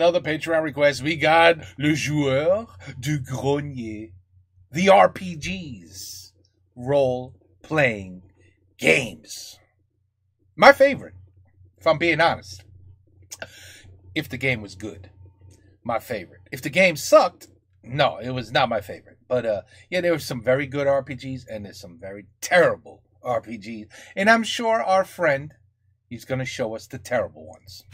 another Patreon request. We got Le Joueur du Grenier. The RPGs. Role-playing games. My favorite, if I'm being honest. If the game was good. My favorite. If the game sucked, no, it was not my favorite. But, yeah, there were some very good RPGs, and there's some very terrible RPGs. And I'm sure our friend, he's going to show us the terrible ones.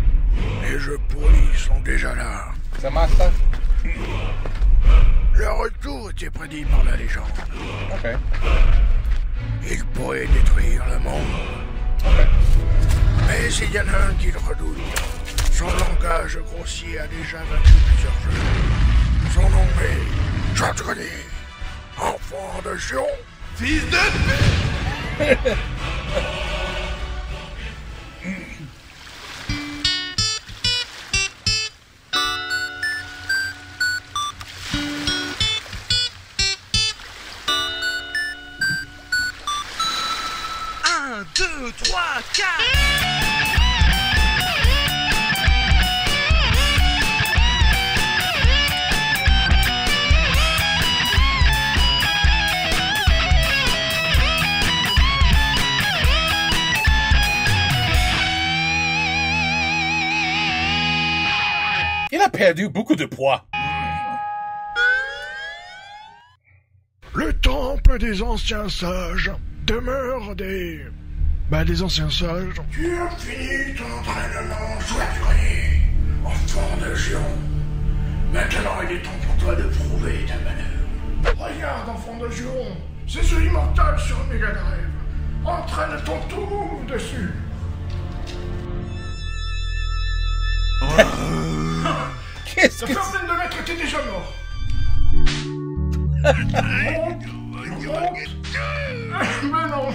Les jeux pourris sont déjà là. Ça marche, ça? Le retour était prédit par la légende. Okay. Il pourrait détruire le monde. Okay. Mais il y en a un qui le redoute. Son langage grossier a déjà vaincu plusieurs jeux. Son nom est Georges Grenier, enfant de Gion. Fils de pute. 2, 3, 4. Il a perdu beaucoup de poids. Le temple des anciens sages demeure des anciens sages. Tu as fini ton entraînement, Joueur du Grenier, enfant de Gion. Maintenant, il est temps pour toi de prouver ta valeur. Regarde, enfant de Gion, c'est ce immortal sur le Mega Drive. Entraîne ton tour dessus. Qu'est-ce que ça fait peine de mettre, t'es déjà mort. Mais non.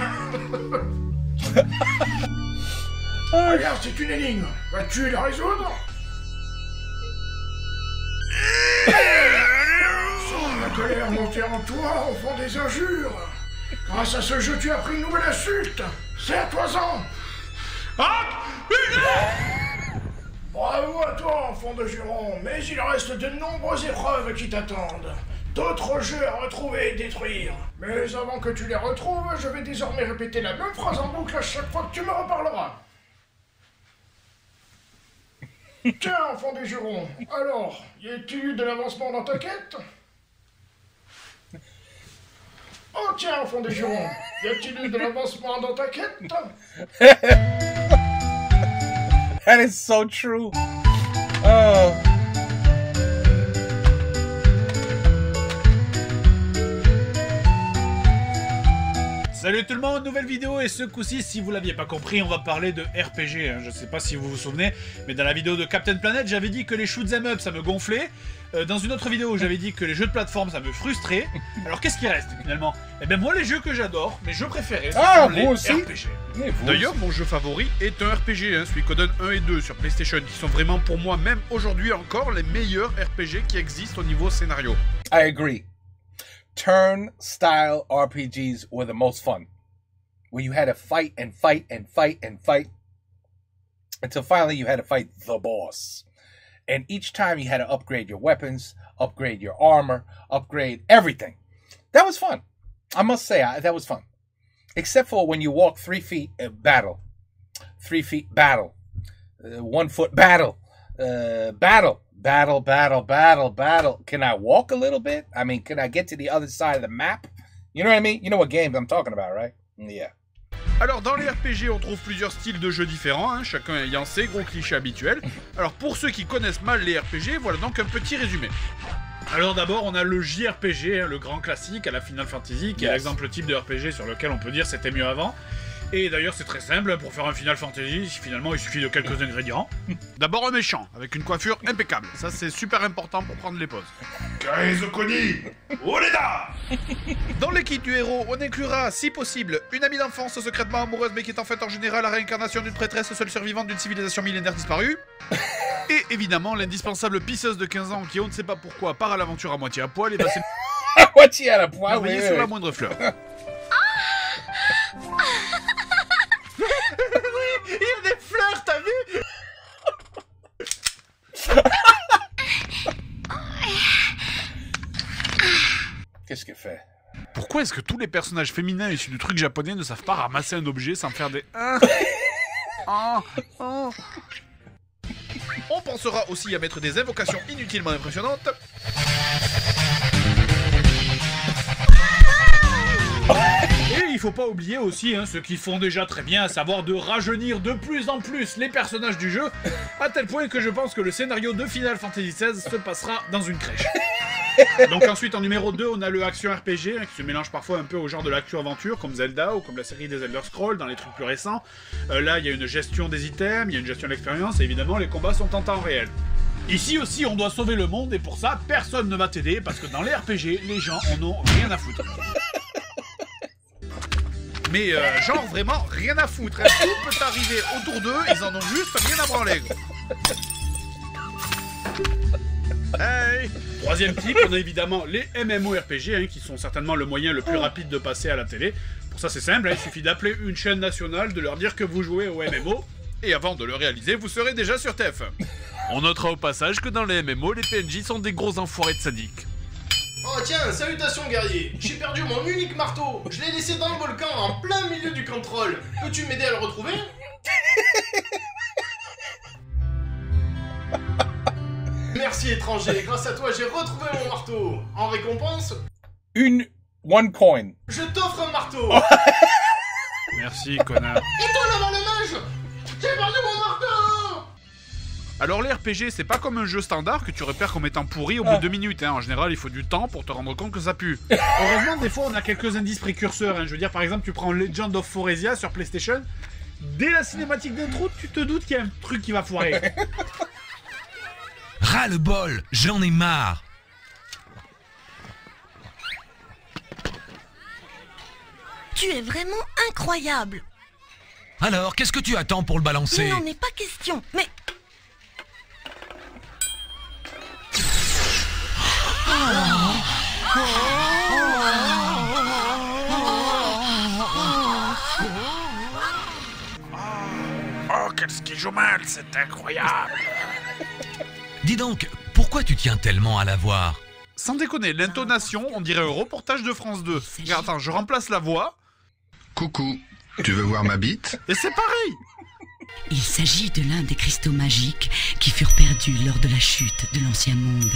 Regarde, c'est une énigme. Vas-tu la résoudre? Sans la colère monter en toi, enfant des injures. Grâce à ce jeu, tu as pris une nouvelle insulte. Serre-toi-en. Bravo à toi, enfant de Juron, mais il reste de nombreuses épreuves qui t'attendent. D'autres jeux à retrouver et détruire. Mais avant que tu les retrouves, je vais désormais répéter la même phrase en boucle à chaque fois que tu me reparleras. Tiens, enfant des jurons, alors, y a-t-il eu de l'avancement dans ta quête? Oh tiens, enfant des jurons, y a-t-il eu de l'avancement dans ta quête? That is so true. Oh. Salut tout le monde, nouvelle vidéo, et ce coup-ci, si vous l'aviez pas compris, on va parler de RPG, hein. Je sais pas si vous vous souvenez, mais dans la vidéo de Captain Planet, j'avais dit que les shoot'em up, ça me gonflait. Dans une autre vidéo, j'avais dit que les jeux de plateforme, ça me frustrait. Alors qu'est-ce qui reste finalement? Eh ben moi, les jeux que j'adore, mes jeux préférés, sont les RPG. D'ailleurs, mon jeu favori est un RPG, hein, Suikoden 1 et 2 sur PlayStation, qui sont vraiment pour moi, même aujourd'hui encore, les meilleurs RPG qui existent au niveau scénario. I agree. Turn-style RPGs were the most fun. Where you had to fight and fight and fight and fight. Until finally you had to fight the boss. And each time you had to upgrade your weapons, upgrade your armor, upgrade everything. That was fun. I must say, that was fun. Except for when you walk 3 feet, battle. 3 feet, battle. 1 foot, battle. Battle. Battle, battle, battle, battle. Can I walk a little bit? I mean, can I get to the other side of the map? You know what I mean? You know what games I'm talking about, right? Yeah. Alors dans les RPG, on trouve plusieurs styles de jeux différents, hein, chacun ayant ses gros clichés habituels. Alors pour ceux qui connaissent mal les RPG, voilà donc un petit résumé. Alors d'abord, on a le JRPG, hein, le grand classique à la Final Fantasy, qui est l'exemple type de RPG sur lequel on peut dire c'était mieux avant. Et d'ailleurs, c'est très simple, pour faire un Final Fantasy, finalement, il suffit de quelques ingrédients. D'abord un méchant, avec une coiffure impeccable. Ça, c'est super important pour prendre les poses. Kaizo-Kuni, Oleda. Dans l'équipe du héros, on inclura, si possible, une amie d'enfance secrètement amoureuse, mais qui est en fait en général la réincarnation d'une prêtresse seule survivante d'une civilisation millénaire disparue. Et évidemment, l'indispensable pisseuse de 15 ans qui, on ne sait pas pourquoi, part à l'aventure à moitié à poil et va À moitié à la poil, oui, sur la moindre fleur. Oui, il y a des fleurs, t'as vu? Qu'est-ce qu'elle fait? Pourquoi est-ce que tous les personnages féminins issus du truc japonais ne savent pas ramasser un objet sans faire des... On pensera aussi à mettre des invocations inutilement impressionnantes. Et il faut pas oublier aussi ce qu'ils font déjà très bien, à savoir de rajeunir de plus en plus les personnages du jeu, à tel point que je pense que le scénario de Final Fantasy XVI se passera dans une crèche. Donc ensuite en numéro 2 on a le action RPG qui se mélange parfois un peu au genre de l'action-aventure comme Zelda ou comme la série des Elder Scrolls dans les trucs plus récents. Là il y a une gestion des items, il y a une gestion de l'expérience et évidemment les combats sont en temps réel. Ici aussi on doit sauver le monde et pour ça personne ne va t'aider parce que dans les RPG les gens en ont rien à foutre. Mais genre vraiment rien à foutre, tout peut arriver autour d'eux, ils en ont juste rien à branler. Hey. Troisième type, on a évidemment les MMORPG qui sont certainement le moyen le plus rapide de passer à la télé. Pour ça c'est simple, il suffit d'appeler une chaîne nationale, de leur dire que vous jouez au MMO, et avant de le réaliser, vous serez déjà sur TF1. On notera au passage que dans les MMO, les PNJ sont des gros enfoirés de sadiques. Oh tiens, salutations guerrier. J'ai perdu mon unique marteau. Je l'ai laissé dans le volcan en plein milieu du contrôle. Peux-tu m'aider à le retrouver? Merci étranger, grâce à toi j'ai retrouvé mon marteau. En récompense, one coin. je t'offre un marteau. Merci, connard. Et toi là-bas le mage, j'ai perdu mon marteau. Alors les RPG, c'est pas comme un jeu standard que tu repères comme étant pourri au bout de 2 minutes. En général, il faut du temps pour te rendre compte que ça pue. Heureusement, des fois, on a quelques indices précurseurs. Je veux dire, par exemple, tu prends Legend of Foresia sur PlayStation. Dès la cinématique d'intro, tu te doutes qu'il y a un truc qui va foirer. Ras-le-bol, j'en ai marre. Tu es vraiment incroyable. Alors, qu'est-ce que tu attends pour le balancer? Il n'en est pas question, mais... Oh, qu'est-ce qu'il joue mal, c'est incroyable. Dis donc, pourquoi tu tiens tellement à la voir? Sans déconner, l'intonation, on dirait un reportage de France 2. Regarde, attends, je remplace la voix. Coucou, tu veux voir ma bite? Et c'est pareil. Il s'agit de l'un des cristaux magiques qui furent perdus lors de la chute de l'ancien monde.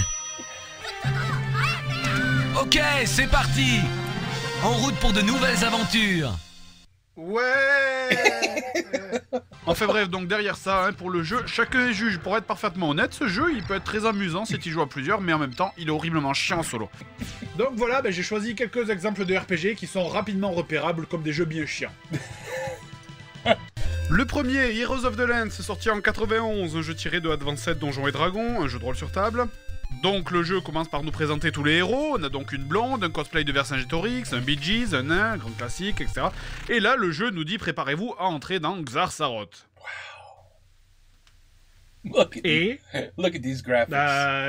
Ok, c'est parti. En route pour de nouvelles aventures. Ouais. Enfin bref, donc derrière ça, pour le jeu, chacun est juge. Pour être parfaitement honnête, ce jeu, il peut être très amusant si tu joues à plusieurs, mais en même temps, il est horriblement chiant en solo. Donc voilà, j'ai choisi quelques exemples de RPG qui sont rapidement repérables comme des jeux bien chiants. Le premier, Heroes of the Land, sorti en 91, un jeu tiré de Advanced Donjons et Dragons, un jeu de rôle sur table. Donc le jeu commence par nous présenter tous les héros, on a donc une blonde, un cosplay de Vercingétorix, un Bee Gees, un nain, un grand classique, etc. Et là, le jeu nous dit préparez-vous à entrer dans Xartharoth. Look Et at these graphics.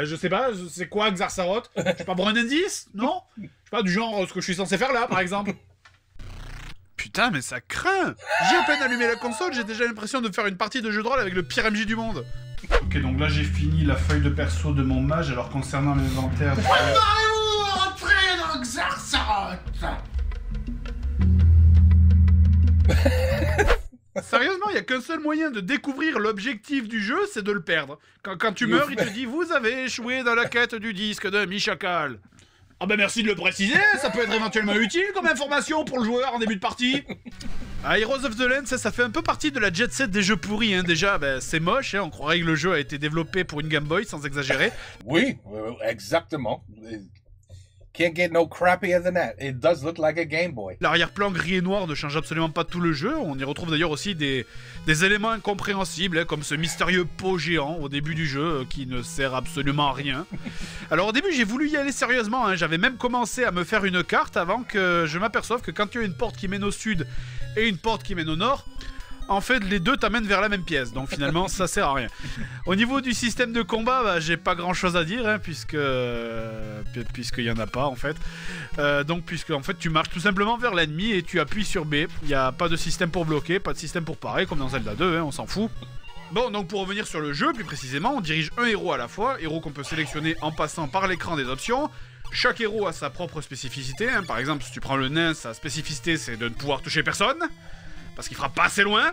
je sais pas, c'est quoi Xartharoth? Je sais pas, pour un indice? Non? Je sais pas, du genre ce que je suis censé faire là, par exemple. Putain, mais ça craint! J'ai à peine allumé la console, j'ai déjà l'impression de faire une partie de jeu de rôle avec le pire MJ du monde. Ok, donc là j'ai fini la feuille de perso de mon mage, alors concernant l'inventaire... Préparez-vous à entrer dans Xartharoth. Sérieusement, il y a qu'un seul moyen de découvrir l'objectif du jeu, c'est de le perdre. Quand tu meurs, il te dit « Vous avez échoué dans la quête du disque de Michakal ». Ah bah merci de le préciser, ça peut être éventuellement utile comme information pour le joueur en début de partie. Ah, Heroes of the Land, ça fait un peu partie de la jet set des jeux pourris, déjà, c'est moche, on croirait que le jeu a été développé pour une Game Boy, sans exagérer. Oui, exactement. Can't get no crappier than that. It does look like a Game Boy. L'arrière-plan gris et noir ne change absolument pas tout le jeu, on y retrouve d'ailleurs aussi des éléments incompréhensibles, comme ce mystérieux pot géant au début du jeu, qui ne sert absolument à rien. Alors au début j'ai voulu y aller sérieusement, j'avais même commencé à me faire une carte avant que je m'aperçoive que quand tu as une porte qui mène au sud et une porte qui mène au nord, en fait les deux t'amènent vers la même pièce, donc finalement ça sert à rien. Au niveau du système de combat, j'ai pas grand chose à dire, puisqu'il y en a pas en fait. Donc puisque en fait tu marches tout simplement vers l'ennemi et tu appuies sur B, il n'y a pas de système pour bloquer, pas de système pour parer comme dans Zelda 2, on s'en fout. Bon, donc pour revenir sur le jeu, plus précisément, on dirige un héros à la fois, héros qu'on peut sélectionner en passant par l'écran des options. chaque héros a sa propre spécificité. Hein. Par exemple, si tu prends le nain, sa spécificité, c'est de ne pouvoir toucher personne. Parce qu'il frappe pas assez loin.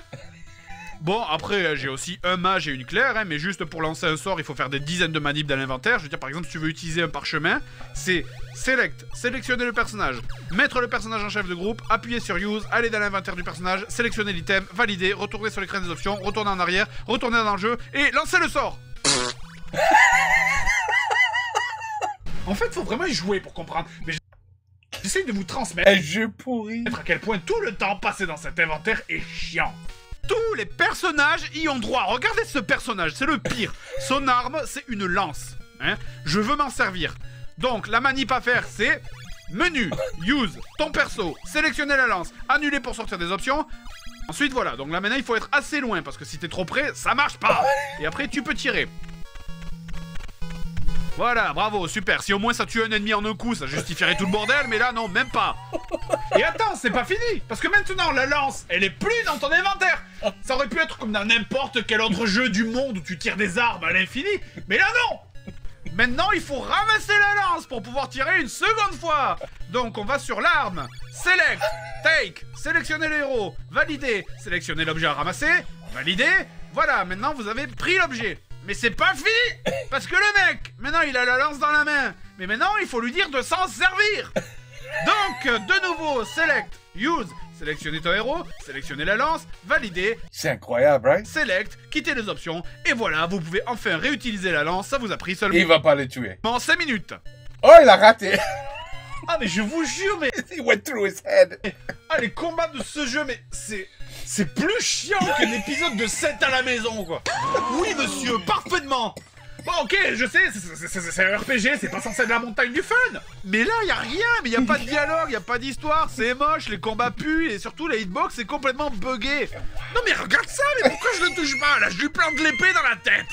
Bon, après, j'ai aussi un mage et une claire, hein, mais juste pour lancer un sort, il faut faire des dizaines de manips dans l'inventaire. Je veux dire, par exemple, si tu veux utiliser un parchemin, c'est select, sélectionner le personnage, mettre le personnage en chef de groupe, appuyer sur use, aller dans l'inventaire du personnage, sélectionner l'item, valider, retourner sur l'écran des options, retourner en arrière, retourner dans le jeu et lancer le sort. En fait, faut vraiment y jouer pour comprendre. Mais j'essaye de vous transmettre Un jeu pourri. à quel point tout le temps passé dans cet inventaire est chiant. Tous les personnages y ont droit. Regardez ce personnage, c'est le pire. Son arme, c'est une lance. Hein, je veux m'en servir. Donc, la manip à faire, c'est menu, use, ton perso, sélectionner la lance, annuler pour sortir des options. Ensuite, voilà. Donc là, maintenant, il faut être assez loin parce que si t'es trop près, ça marche pas. Et après, tu peux tirer. Voilà, bravo, super. Si au moins ça tue un ennemi en un coup, ça justifierait tout le bordel, mais là, non, même pas. Et attends, c'est pas fini, parce que maintenant, la lance, elle est plus dans ton inventaire. Ça aurait pu être comme dans n'importe quel autre jeu du monde où tu tires des armes à l'infini, mais là, non. Maintenant, il faut ramasser la lance pour pouvoir tirer une seconde fois. Donc, on va sur l'arme, select, take, sélectionner le héros, valider, sélectionner l'objet à ramasser, valider. Voilà, maintenant, vous avez pris l'objet. Mais c'est pas fini. Parce que le mec, maintenant, il a la lance dans la main. Mais maintenant, il faut lui dire de s'en servir. Donc, de nouveau, select, use, sélectionnez ton héros, sélectionnez la lance, valider. C'est incroyable, right? Select, quittez les options, et voilà, vous pouvez enfin réutiliser la lance, ça vous a pris seulement Il va pas le tuer. 5 minutes. Oh, il a raté. Ah mais je vous jure, mais... He went through his head. Ah, les combats de ce jeu, mais c'est plus chiant qu'un épisode de 7 à la maison, quoi. Oui, monsieur, parfaitement. Bon, ok, je sais, c'est un RPG, c'est pas censé être la montagne du fun. Mais là, y a rien, mais y a pas de dialogue, y a pas d'histoire, c'est moche, les combats puent, et surtout, la hitbox est complètement buggée. Non mais regarde ça, mais pourquoi je le touche pas? Là, je lui plante l'épée dans la tête.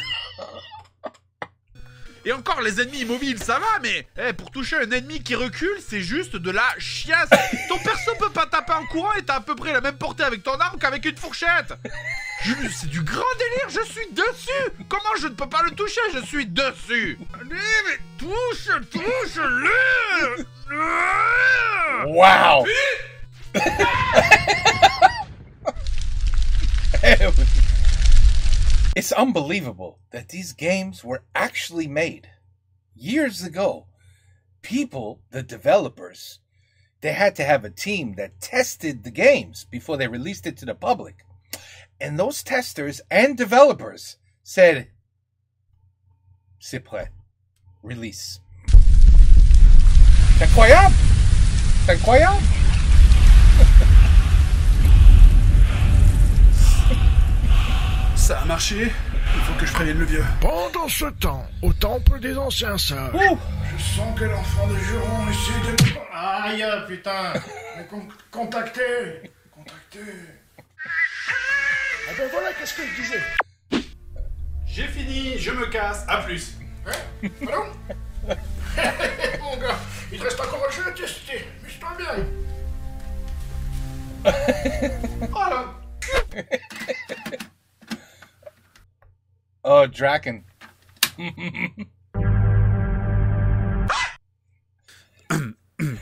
Et encore, les ennemis immobiles, ça va, mais pour toucher un ennemi qui recule, c'est juste de la chiasse. Ton perso peut pas taper en courant et t'as à peu près la même portée avec ton arme qu'avec une fourchette. C'est du grand délire, je suis dessus. Comment je ne peux pas le toucher? Je suis dessus. Allez, mais touche-le. Wow. It's unbelievable that these games were actually made years ago. People, the developers, they had to have a team that tested the games before they released it to the public. And those testers and developers said, c'est prêt. Release. C'est incroyable. C'est incroyable. Ça a marché. Il faut que je prévienne le vieux. Pendant ce temps, au temple des anciens sages, je sens que l'enfant de Juron essaie de... Aïe, putain. Mais contacter. Ah ben voilà, qu'est-ce que je disais. J'ai fini, je me casse, à plus. Hein? Pardon? Mon gars, il te reste encore un jeu à tester. Mets-toi bien. Oh là. Oh, Draken.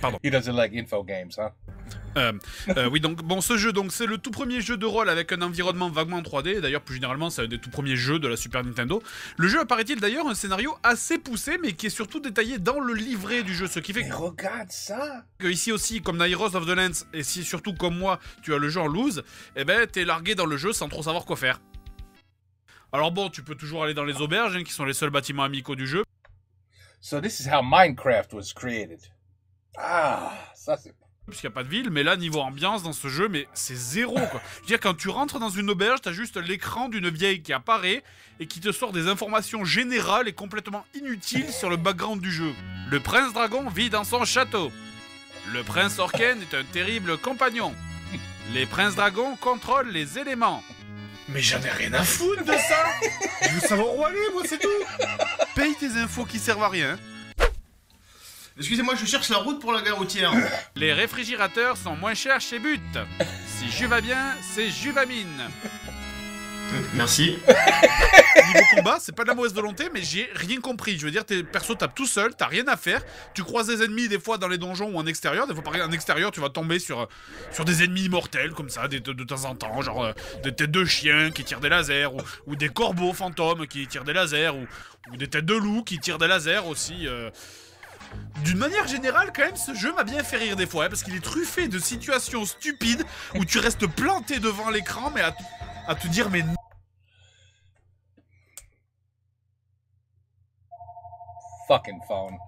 Pardon. He doesn't like info games, huh? Oui, donc, bon, ce jeu, donc, c'est le tout premier jeu de rôle avec un environnement vaguement 3D. D'ailleurs, plus généralement, c'est un des tout premiers jeux de la Super Nintendo. Le jeu apparaît-il d'ailleurs un scénario assez poussé, mais qui est surtout détaillé dans le livret du jeu. Ce qui fait Mais regarde ça! que ici aussi, comme dans Heroes of the Lands, et si surtout comme moi, tu as le jeu en loose, eh ben, t'es largué dans le jeu sans trop savoir quoi faire. Alors bon, tu peux toujours aller dans les auberges, hein, qui sont les seuls bâtiments amicaux du jeu. So this is how Minecraft was created. Ah, ça c'est... Puisqu'il n'y a pas de ville, mais là, niveau ambiance dans ce jeu, mais c'est zéro, quoi. Je veux dire, quand tu rentres dans une auberge, t'as juste l'écran d'une vieille qui apparaît et qui te sort des informations générales et complètement inutiles sur le background du jeu. Le prince dragon vit dans son château. Le prince Orken est un terrible compagnon. Les princes dragons contrôlent les éléments. Mais j'en ai rien à foutre de ça. Je veux savoir où aller, moi, c'est tout. Paye tes infos qui servent à rien. Excusez-moi, je cherche la route pour la gare routière. Les réfrigérateurs sont moins chers chez But. Si Jus va bien, c'est Juvamine. Merci. Niveau combat, c'est pas de la mauvaise volonté, mais j'ai rien compris. Je veux dire, tes persos tapent tout seul, t'as rien à faire. Tu croises des ennemis des fois dans les donjons ou en extérieur. Des fois, pareil, en extérieur, tu vas tomber sur des ennemis mortels comme ça, de temps en temps. Genre des têtes de chiens qui tirent des lasers, ou des corbeaux fantômes qui tirent des lasers, ou des têtes de loups qui tirent des lasers aussi. D'une manière générale, quand même, ce jeu m'a bien fait rire des fois, hein, parce qu'il est truffé de situations stupides où tu restes planté devant l'écran, mais à te dire, mais Fucking phone.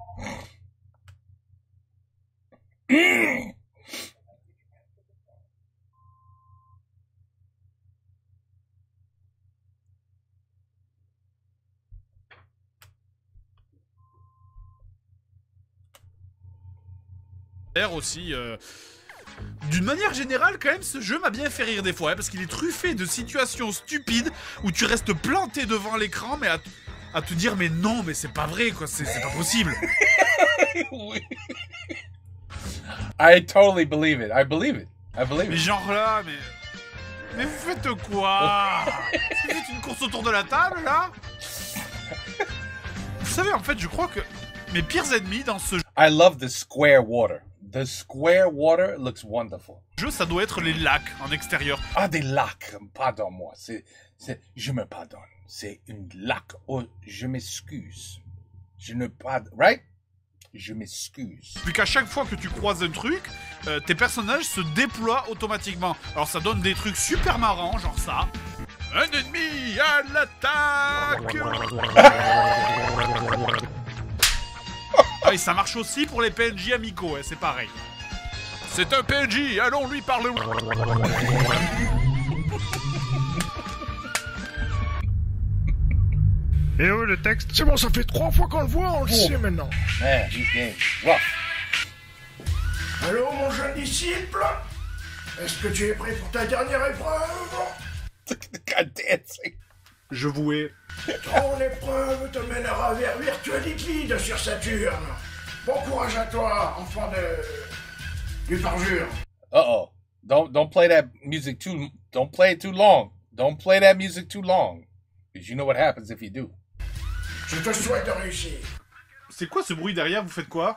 aussi. D'une manière générale, quand même, ce jeu m'a bien fait rire des fois, hein, parce qu'il est truffé de situations stupides où tu restes planté devant l'écran, mais à te dire, mais non, mais c'est pas vrai, quoi, c'est pas possible. I totally believe it. I believe it. I believe Mais it. genre là, mais vous faites quoi? Vous faites une course autour de la table, là? Vous savez, en fait, je crois que mes pires ennemis dans ce I love the square water. The square water looks wonderful. jeu, ça doit être les lacs en extérieur. Ah, des lacs. Pardonne-moi. Je me pardonne. C'est une lac. Oh, je m'excuse. Je ne pardonne. Right? Je m'excuse. Puis qu'à chaque fois que tu croises un truc, tes personnages se déploient automatiquement. Alors ça donne des trucs super marrants, genre ça. Un ennemi à l'attaque. Ah, et ça marche aussi pour les PNJ amicaux, hein, c'est pareil. C'est un PNJ, allons lui parler. Et oh, le texte. C'est bon, ça fait 3 fois qu'on le voit, on le sait maintenant. Man, these games rough. Allô, mon jeune disciple? Est-ce que tu es prêt pour ta dernière épreuve? God dancing. Je vous hais. Ton épreuve te mènera vers Virtuality sur Saturne. Bon courage à toi, enfant du parjure. Uh-oh. Don't play that music too. Don't play it too long. Don't play that music too long. Because you know what happens if you do. Je te souhaite de réussir. C'est quoi ce bruit derrière? Vous faites quoi?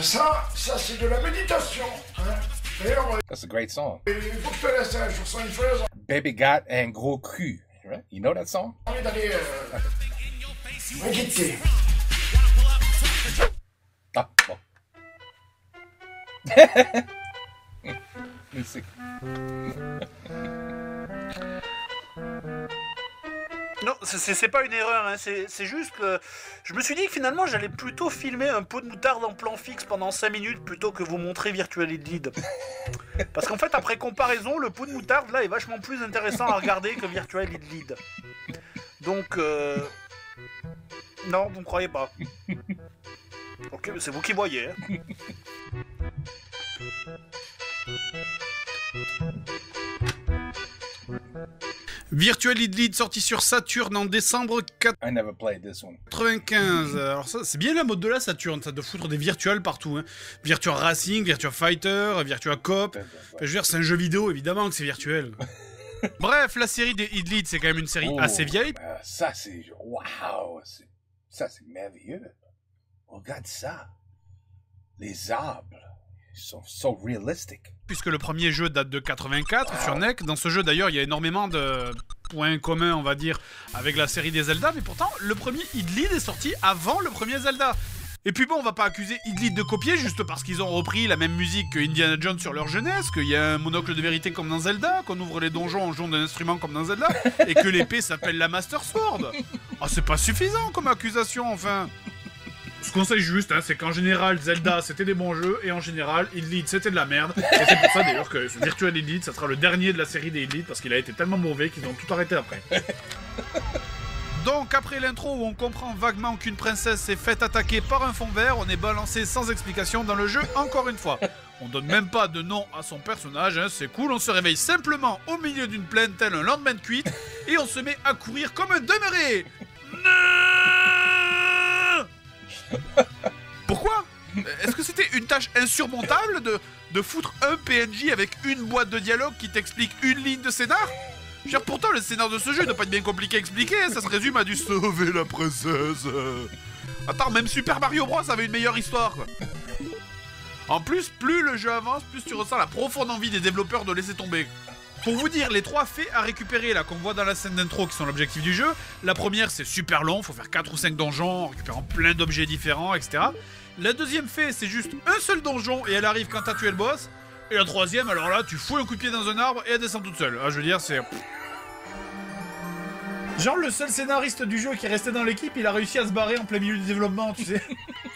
Ça c'est de la méditation. Hein? D'ailleurs, That's a great song. il faut que je te laisse, hein, je ressens une fausse Baby Got and Gros Cru. Right? You know that song? envie d'aller méditer. Ah, bon. Music. Non, c'est pas une erreur, hein. C'est juste que je me suis dit que finalement j'allais plutôt filmer un pot de moutarde en plan fixe pendant 5 minutes plutôt que vous montrer Virtual Lead. Parce qu'en fait, après comparaison, le pot de moutarde là est vachement plus intéressant à regarder que Virtual Lead. Donc, non, vous me croyez pas. Ok, c'est vous qui voyez. Hein. Virtual Lead sorti sur Saturn en décembre I never played this one. 95. Alors ça, c'est bien la mode de la Saturn, ça, de foutre des virtuals partout. Hein. Virtua Racing, Virtua Fighter, Virtua Cop. Enfin, je veux dire, c'est un jeu vidéo, évidemment que c'est virtuel. Bref, la série des Lead, c'est quand même une série assez vieille. Ça, c'est... Wow! Ça, c'est merveilleux. Regarde ça. Les arbres. Ils sont so realistic. Puisque le premier jeu date de 84 sur NEC. Dans ce jeu, d'ailleurs, il y a énormément de points communs, on va dire, avec la série des Zelda. Mais pourtant, le premier Lead est sorti avant le premier Zelda. Et puis bon, on va pas accuser Lead de copier juste parce qu'ils ont repris la même musique que Indiana Jones sur leur jeunesse, qu'il y a un monocle de vérité comme dans Zelda, qu'on ouvre les donjons en jouant d'un instrument comme dans Zelda, et que l'épée s'appelle la Master Sword. Ah, c'est pas suffisant comme accusation, enfin. Ce qu'on sait juste, hein, c'est qu'en général, Zelda, c'était des bons jeux, et en général, Lead, c'était de la merde. Et c'est pour ça, d'ailleurs, que ce Virtual Lead, ça sera le dernier de la série des Lead, parce qu'il a été tellement mauvais qu'ils ont tout arrêté après. Donc, après l'intro où on comprend vaguement qu'une princesse s'est faite attaquer par un fond vert, on est balancé sans explication dans le jeu, encore une fois. On donne même pas de nom à son personnage, hein, c'est cool, on se réveille simplement au milieu d'une plaine tel un lendemain de cuite, et on se met à courir comme un demeuré. Pourquoi? Est-ce que c'était une tâche insurmontable de foutre un PNJ avec une boîte de dialogue qui t'explique une ligne de scénar? Je veux dire, pourtant, le scénario de ce jeu ne doit pas être bien compliqué à expliquer, hein, ça se résume à du sauver la princesse. Attends, même Super Mario Bros avait une meilleure histoire, quoi. En plus, plus le jeu avance, plus tu ressens la profonde envie des développeurs de laisser tomber. Pour vous dire, les 3 faits à récupérer là qu'on voit dans la scène d'intro qui sont l'objectif du jeu, la première c'est super long, faut faire 4 ou 5 donjons en récupérant plein d'objets différents, etc. La deuxième fait c'est juste un seul donjon et elle arrive quand t'as tué le boss. Et la troisième, alors là, tu fous un coup de pied dans un arbre et elle descend toute seule. Ah, je veux dire, c'est... Genre le seul scénariste du jeu qui est resté dans l'équipe, il a réussi à se barrer en plein milieu du développement, tu sais.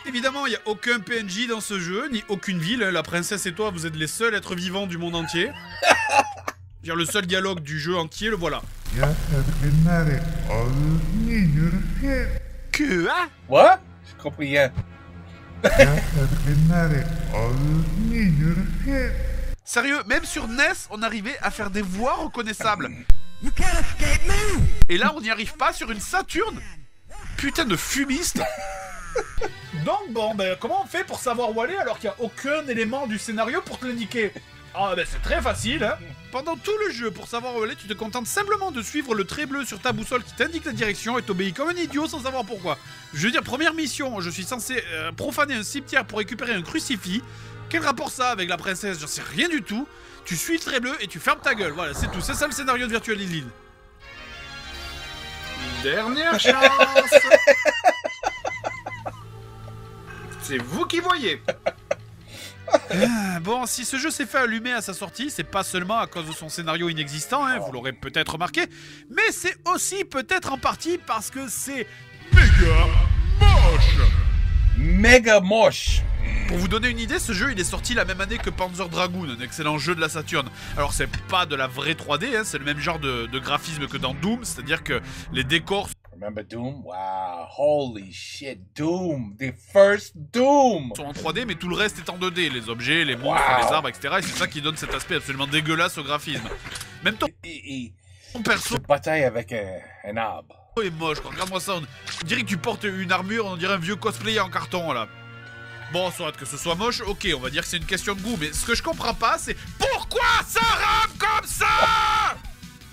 Évidemment, il n'y a aucun PNJ dans ce jeu, ni aucune ville. La princesse et toi, vous êtes les seuls êtres vivants du monde entier. Dire le seul dialogue du jeu entier, le voilà. Que hein? What? J'ai compris rien. Sérieux, même sur NES, on arrivait à faire des voix reconnaissables. Et là, on n'y arrive pas sur une Saturn. Putain de fumiste. Donc bon, ben comment on fait pour savoir où aller alors qu'il n'y a aucun élément du scénario pour te l'indiquer? Ah ben c'est très facile, hein. Pendant tout le jeu, pour savoir où aller, tu te contentes simplement de suivre le trait bleu sur ta boussole qui t'indique la direction et t'obéis comme un idiot sans savoir pourquoi. Je veux dire, première mission, je suis censé profaner un cimetière pour récupérer un crucifix. Quel rapport ça avec la princesse? J'en sais rien du tout. Tu suis le trait bleu et tu fermes ta gueule, voilà, c'est tout. C'est ça le scénario de Virtual Lead. Dernière chance. C'est vous qui voyez. Bon, si ce jeu s'est fait allumer à sa sortie, c'est pas seulement à cause de son scénario inexistant, hein, vous l'aurez peut-être remarqué, mais c'est aussi peut-être en partie parce que c'est méga moche. Méga moche. Pour vous donner une idée, ce jeu il est sorti la même année que Panzer Dragoon, un excellent jeu de la Saturn. Alors c'est pas de la vraie 3D, hein, c'est le même genre de graphisme que dans Doom, c'est-à-dire que les décors... Remember Doom? Wow, holy shit, Doom, the first Doom! Sont en 3D, mais tout le reste est en 2D, les objets, les monstres, les arbres, etc. Et c'est ça qui donne cet aspect absolument dégueulasse au graphisme. Même ton perso... bataille avec un arbre. est moche, quoi. Regarde-moi ça, on dirait que tu portes une armure, on dirait un vieux cosplayer en carton, là. Bon, soit que ce soit moche, ok, on va dire que c'est une question de goût, mais ce que je comprends pas, c'est pourquoi ça rame comme ça?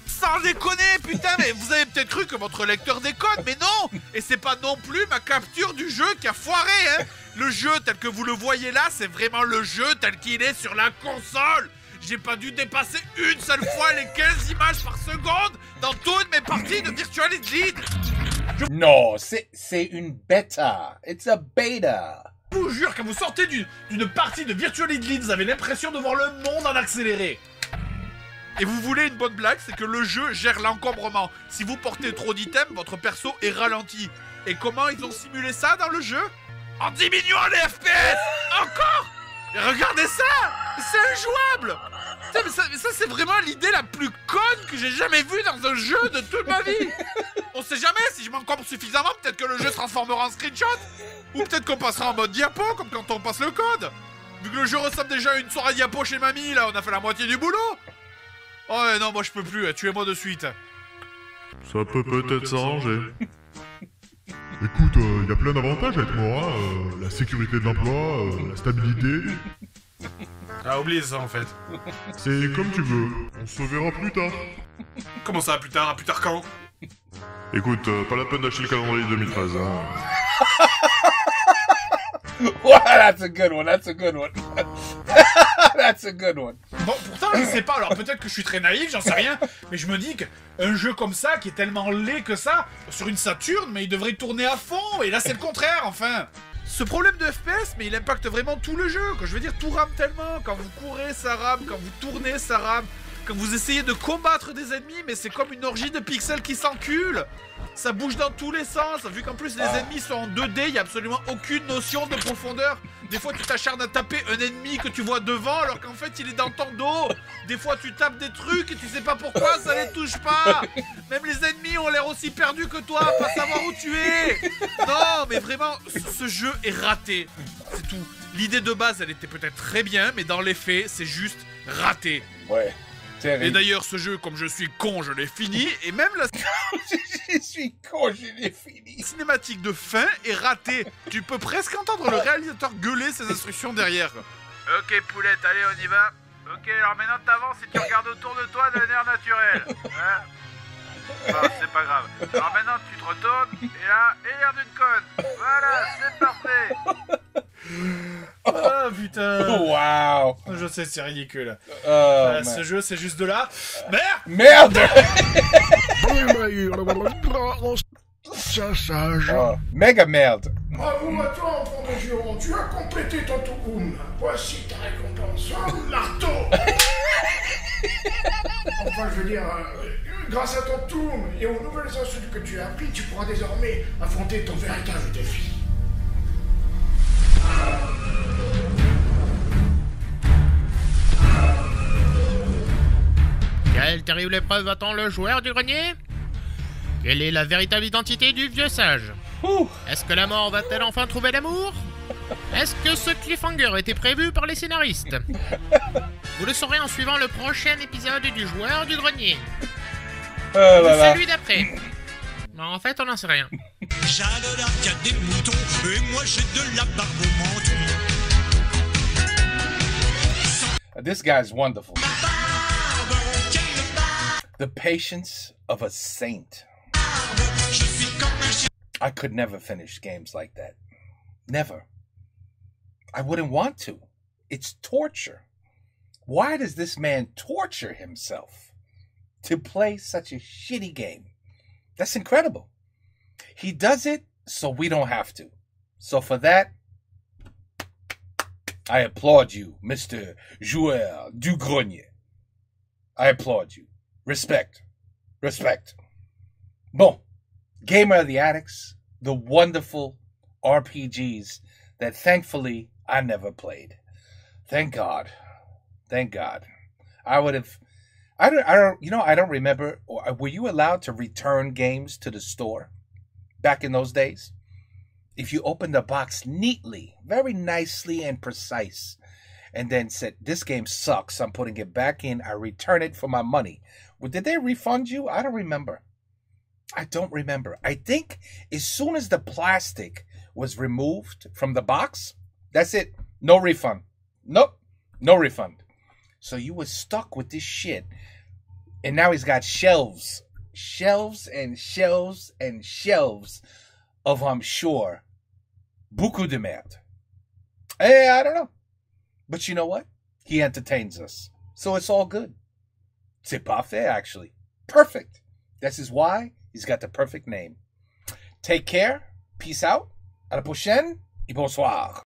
Sans déconner, putain, mais vous avez peut-être cru que votre lecteur déconne, mais non. Et c'est pas non plus ma capture du jeu qui a foiré, hein. Le jeu tel que vous le voyez là, c'est vraiment le jeu tel qu'il est sur la console. J'ai pas dû dépasser une seule fois les 15 images par seconde dans toutes mes parties de Virtual Lead. Non, c'est une bêta. It's a beta. Je vous jure, quand vous sortez d'une partie de Virtual Lead, vous avez l'impression de voir le monde en accéléré. Et vous voulez une bonne blague, c'est que le jeu gère l'encombrement. Si vous portez trop d'items, votre perso est ralenti. Et comment ils ont simulé ça dans le jeu? En diminuant les FPS. Encore? Et regardez ça. C'est injouable. Putain, mais ça c'est vraiment l'idée la plus conne que j'ai jamais vue dans un jeu de toute ma vie. On sait jamais, si je m'encombre suffisamment, peut-être que le jeu se transformera en screenshot. Ou peut-être qu'on passera en mode diapo, comme quand on passe le code. Vu que le jeu ressemble déjà à une soirée diapo chez mamie, là, on a fait la moitié du boulot. Oh non, moi je peux plus, tuez-moi de suite. Ça peut peut-être s'arranger. Écoute, y a plein d'avantages à être Mora, la sécurité de l'emploi, la stabilité. Ah, oublie ça en fait. C'est comme tu veux, on se verra plus tard. Comment ça, plus tard? Plus tard quand? Écoute, pas la peine d'acheter le calendrier 2013, hein. Wow, that's a good one, that's a good one. That's a good one. Bon, pourtant, je sais pas, alors peut-être que je suis très naïf, j'en sais rien, mais je me dis qu'un jeu comme ça, qui est tellement laid que ça, sur une Saturn, mais il devrait tourner à fond, et là c'est le contraire, enfin. Ce problème de FPS, mais il impacte vraiment tout le jeu, quoi. Je veux dire, tout rame tellement, quand vous courez, ça rame, quand vous tournez, ça rame, quand vous essayez de combattre des ennemis, mais c'est comme une orgie de pixels qui s'enculent. Ça bouge dans tous les sens, vu qu'en plus les ennemis sont en 2D, il n'y a absolument aucune notion de profondeur. Des fois tu t'acharnes à taper un ennemi que tu vois devant alors qu'en fait il est dans ton dos. Des fois tu tapes des trucs et tu sais pas pourquoi, ça les touche pas. Même les ennemis ont l'air aussi perdus que toi, pas savoir où tu es. Non mais vraiment, ce jeu est raté, c'est tout. L'idée de base elle était peut-être très bien, mais dans les faits c'est juste raté. Ouais. Et d'ailleurs, ce jeu, comme je suis con, je l'ai fini, et même la Je suis con, je l'ai fini. cinématique de fin est ratée. Tu peux presque entendre le réalisateur gueuler ses instructions derrière. Ok, poulette, allez, on y va. Ok, alors maintenant t'avances et tu regardes autour de toi d'un air naturel. Hein? Non, c'est pas grave. Alors maintenant tu te retournes et là, et l'air d'une conne. Voilà, c'est parfait. Ah putain. Wow. Je sais, c'est ridicule. Oh, Ce man. jeu, c'est juste de là. Merde. Merde. Ancien sage. Oh, méga merde. Bravo à toi, enfant de Juron, tu as complété ton tougoum. Voici ta récompense, un marteau. Enfin, je veux dire, grâce à ton toum et aux nouvelles insultes que tu as appris, tu pourras désormais affronter ton véritable défi. Quelle terrible épreuve attend le joueur du grenier? Quelle est la véritable identité du vieux sage? Est-ce que la mort va-t-elle enfin trouver l'amour? Est-ce que ce cliffhanger était prévu par les scénaristes? Vous le saurez en suivant le prochain épisode du joueur du grenier. Oh là là. Celui d'après. Mais en fait, on n'en sait rien. J'adore qu'il y a des moutons et moi j'ai de la barbe au menton. This guy's wonderful. The patience of a saint. I could never finish games like that. Never. I wouldn't want to. It's torture. Why does this man torture himself to play such a shitty game? That's incredible. He does it so we don't have to. So for that, I applaud you, Mr. Joueur du Grenier. I applaud you. Respect. Respect. Bon. Gamer of the Addicts, the wonderful RPGs that thankfully I never played. Thank God. Thank God. I don't remember. Were you allowed to return games to the store back in those days? If you opened the box neatly, very nicely and precise, and then said, this game sucks, I'm putting it back in, I return it for my money. Well, did they refund you? I don't remember. I don't remember. I think as soon as the plastic was removed from the box, that's it. No refund. Nope. No refund. So you were stuck with this shit. And now he's got shelves. Shelves and shelves and shelves of, I'm sure, beaucoup de merde. I don't know. But you know what? He entertains us. So it's all good. C'est parfait, actually. Perfect. This is why he's got the perfect name. Take care. Peace out. À la prochaine. Et bonsoir.